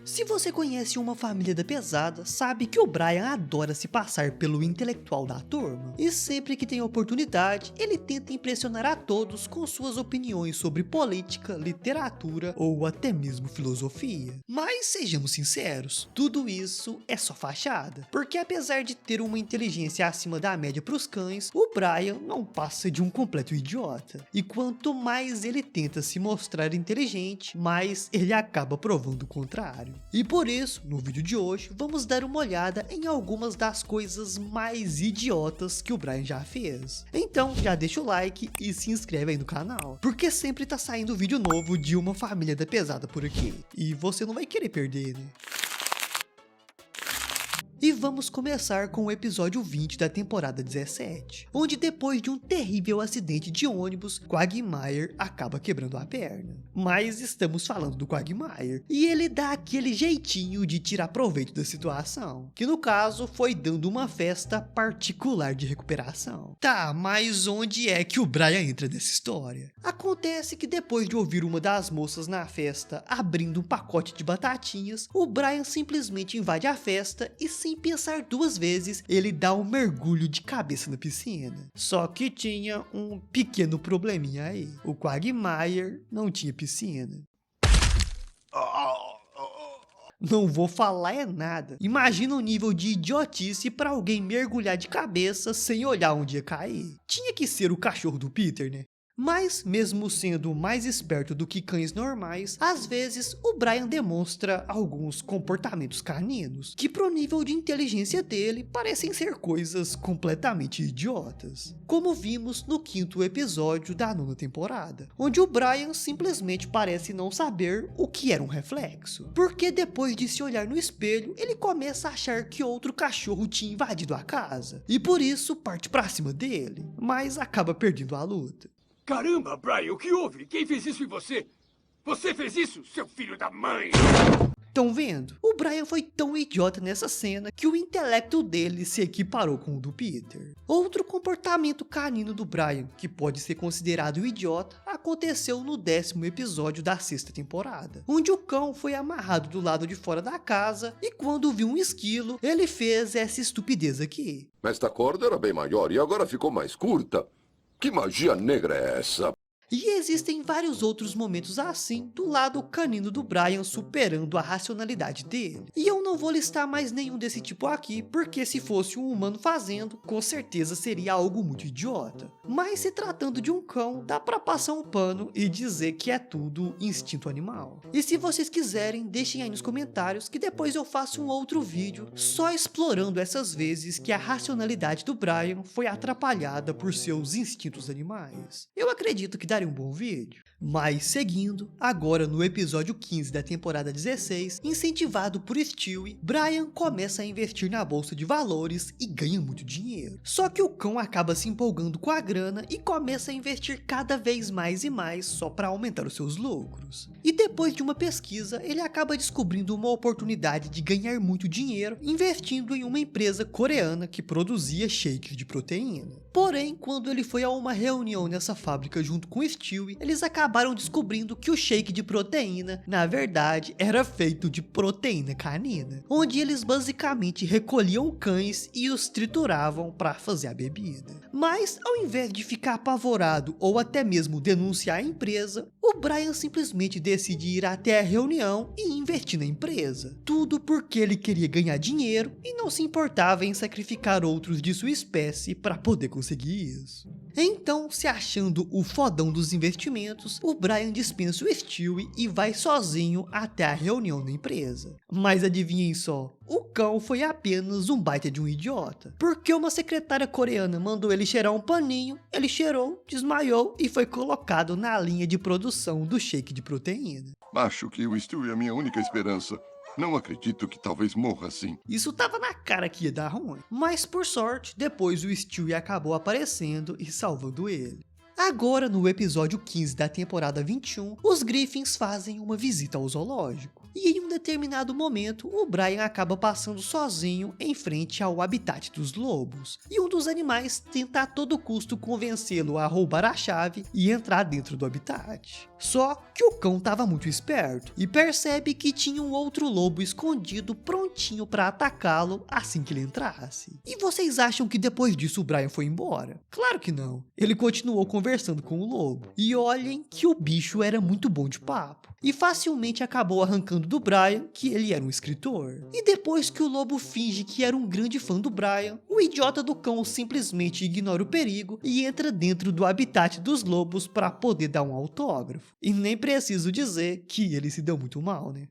Se você conhece Uma Família da Pesada, sabe que o Brian adora se passar pelo intelectual da turma. E sempre que tem oportunidade, ele tenta impressionar a todos com suas opiniões sobre política, literatura ou até mesmo filosofia. Mas sejamos sinceros, tudo isso é só fachada. Porque apesar de ter uma inteligência acima da média para os cães, o Brian não passa de um completo idiota. E quanto mais ele tenta se mostrar inteligente, mais ele acaba provando o contrário. E por isso, no vídeo de hoje, vamos dar uma olhada em algumas das coisas mais idiotas que o Brian já fez. Então já deixa o like e se inscreve aí no canal, porque sempre tá saindo vídeo novo de Uma Família da Pesada por aqui, e você não vai querer perder, né? E vamos começar com o episódio 20 da temporada 17, onde depois de um terrível acidente de ônibus, Quagmire acaba quebrando a perna. Mas estamos falando do Quagmire, e ele dá aquele jeitinho de tirar proveito da situação, que no caso foi dando uma festa particular de recuperação. Tá, mas onde é que o Brian entra nessa história? Acontece que depois de ouvir uma das moças na festa abrindo um pacote de batatinhas, o Brian simplesmente invade a festa e sem pensar duas vezes, ele dá um mergulho de cabeça na piscina. Só que tinha um pequeno probleminha aí. O Quagmire não tinha piscina. Não vou falar é nada. Imagina o nível de idiotice para alguém mergulhar de cabeça sem olhar onde ia cair. Tinha que ser o cachorro do Peter, né? Mas, mesmo sendo mais esperto do que cães normais, às vezes o Brian demonstra alguns comportamentos caninos, que pro nível de inteligência dele parecem ser coisas completamente idiotas. Como vimos no 5º episódio da 9ª temporada, onde o Brian simplesmente parece não saber o que era um reflexo. Porque depois de se olhar no espelho, ele começa a achar que outro cachorro tinha invadido a casa, e por isso parte pra cima dele, mas acaba perdendo a luta. Caramba, Brian, o que houve? Quem fez isso em você? Você fez isso, seu filho da mãe! Tão vendo? O Brian foi tão idiota nessa cena que o intelecto dele se equiparou com o do Peter. Outro comportamento canino do Brian, que pode ser considerado idiota, aconteceu no 10º episódio da 6ª temporada, onde o cão foi amarrado do lado de fora da casa e quando viu um esquilo, ele fez essa estupidez aqui. Esta corda era bem maior e agora ficou mais curta. Que magia negra é essa? E existem vários outros momentos assim do lado canino do Brian superando a racionalidade dele. E eu não vou listar mais nenhum desse tipo aqui, porque se fosse um humano fazendo, com certeza seria algo muito idiota. Mas se tratando de um cão, dá pra passar um pano e dizer que é tudo instinto animal. E se vocês quiserem, deixem aí nos comentários que depois eu faço um outro vídeo só explorando essas vezes que a racionalidade do Brian foi atrapalhada por seus instintos animais. Eu acredito que daria um bom vídeo. Mas seguindo, agora no episódio 15 da temporada 16, incentivado por Stewie, Brian começa a investir na bolsa de valores e ganha muito dinheiro. Só que o cão acaba se empolgando com a grana e começa a investir cada vez mais e mais só para aumentar os seus lucros. E depois de uma pesquisa, ele acaba descobrindo uma oportunidade de ganhar muito dinheiro investindo em uma empresa coreana que produzia shakes de proteína. Porém, quando ele foi a uma reunião nessa fábrica junto com Stewie, eles acabaram descobrindo que o shake de proteína, na verdade, era feito de proteína canina, onde eles basicamente recolhiam cães e os trituravam para fazer a bebida. Mas, ao invés de ficar apavorado ou até mesmo denunciar a empresa, o Brian simplesmente decide ir até a reunião e investir na empresa. Tudo porque ele queria ganhar dinheiro e não se importava em sacrificar outros de sua espécie para poder conseguir isso. Então, se achando o fodão dos investimentos, o Brian dispensa o Stewie e vai sozinho até a reunião da empresa. Mas adivinhem só, o cão foi apenas um baita de um idiota. Porque uma secretária coreana mandou ele cheirar um paninho, ele cheirou, desmaiou e foi colocado na linha de produção do shake de proteína. Acho que o Stewie é a minha única esperança. Não acredito que talvez morra assim. Isso tava na cara que ia dar ruim. Mas por sorte, depois o Stewie acabou aparecendo e salvando ele. Agora, no episódio 15 da temporada 21, os Griffins fazem uma visita ao zoológico. E em um determinado momento, o Brian acaba passando sozinho em frente ao habitat dos lobos. E um dos animais tenta a todo custo convencê-lo a roubar a chave e entrar dentro do habitat. Só que o cão estava muito esperto e percebe que tinha um outro lobo escondido prontinho para atacá-lo assim que ele entrasse. E vocês acham que depois disso o Brian foi embora? Claro que não. Ele continuou conversando com o lobo. E olhem que o bicho era muito bom de papo. E facilmente acabou arrancando do Brian que ele era um escritor. E depois que o lobo finge que era um grande fã do Brian, o idiota do cão simplesmente ignora o perigo e entra dentro do habitat dos lobos para poder dar um autógrafo. E nem preciso dizer que ele se deu muito mal, né?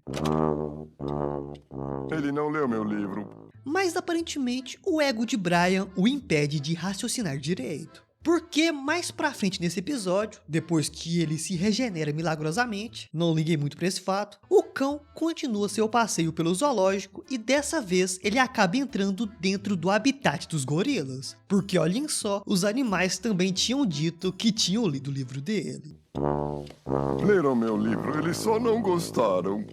Ele não leu meu livro. Mas aparentemente o ego de Brian o impede de raciocinar direito. Porque mais pra frente nesse episódio, depois que ele se regenera milagrosamente, não liguei muito pra esse fato, o cão continua seu passeio pelo zoológico e dessa vez ele acaba entrando dentro do habitat dos gorilas. Porque olhem só, os animais também tinham dito que tinham lido o livro dele. Leram meu livro, eles só não gostaram.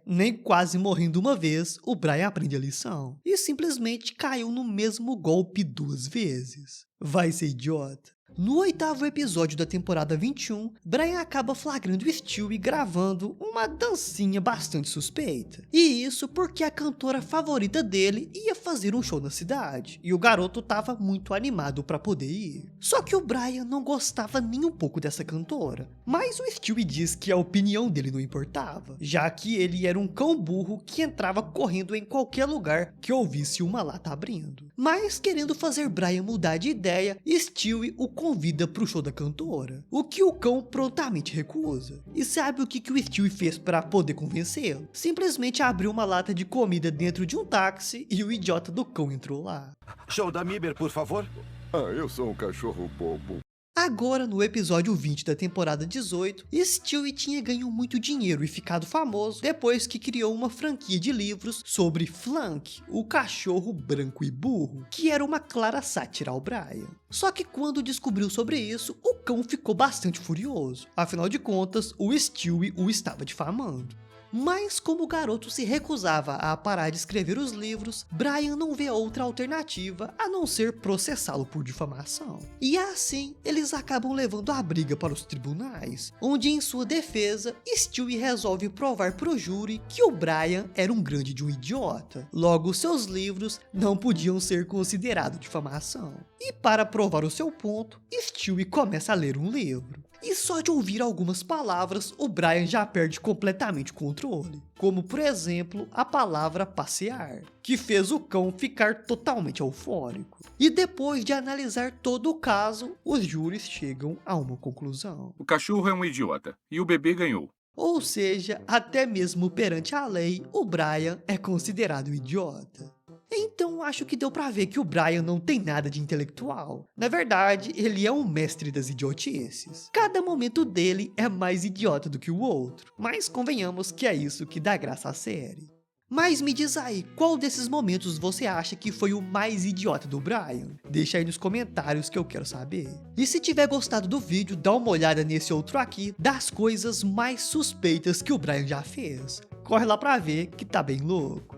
Nem quase morrendo uma vez, o Brian aprende a lição. E simplesmente caiu no mesmo golpe 2 vezes. Vai ser idiota. No 8º episódio da temporada 21, Brian acaba flagrando Stewie gravando uma dancinha bastante suspeita. E isso porque a cantora favorita dele ia fazer um show na cidade, e o garoto estava muito animado para poder ir. Só que o Brian não gostava nem um pouco dessa cantora, mas o Stewie diz que a opinião dele não importava, já que ele era um cão burro que entrava correndo em qualquer lugar que ouvisse uma lata abrindo. Mas querendo fazer Brian mudar de ideia, Stewie o convida pro show da cantora, o que o cão prontamente recusa. E sabe o que o Stewie fez para poder convencê-lo? Simplesmente abriu uma lata de comida dentro de um táxi e o idiota do cão entrou lá. Show da Mibber, por favor. Eu sou um cachorro bobo. Agora, no episódio 20 da temporada 18, Stewie tinha ganho muito dinheiro e ficado famoso depois que criou uma franquia de livros sobre Flunk, o cachorro branco e burro, que era uma clara sátira ao Brian. Só que quando descobriu sobre isso, o cão ficou bastante furioso. Afinal de contas, o Stewie o estava difamando. Mas como o garoto se recusava a parar de escrever os livros, Brian não vê outra alternativa a não ser processá-lo por difamação. E assim, eles acabam levando a briga para os tribunais, onde em sua defesa, Stewie resolve provar pro júri que o Brian era um grande de um idiota. Logo, seus livros não podiam ser considerados difamação. E para provar o seu ponto, Stewie começa a ler um livro. E só de ouvir algumas palavras, o Brian já perde completamente o controle. Como, por exemplo, a palavra passear, que fez o cão ficar totalmente eufórico. E depois de analisar todo o caso, os júris chegam a uma conclusão. O cachorro é um idiota, e o bebê ganhou. Ou seja, até mesmo perante a lei, o Brian é considerado idiota. Então acho que deu pra ver que o Brian não tem nada de intelectual. Na verdade, ele é um mestre das idiotices. Cada momento dele é mais idiota do que o outro. Mas convenhamos que é isso que dá graça à série. Mas me diz aí, qual desses momentos você acha que foi o mais idiota do Brian? Deixa aí nos comentários que eu quero saber. E se tiver gostado do vídeo, dá uma olhada nesse outro aqui, das coisas mais suspeitas que o Brian já fez. Corre lá pra ver que tá bem louco.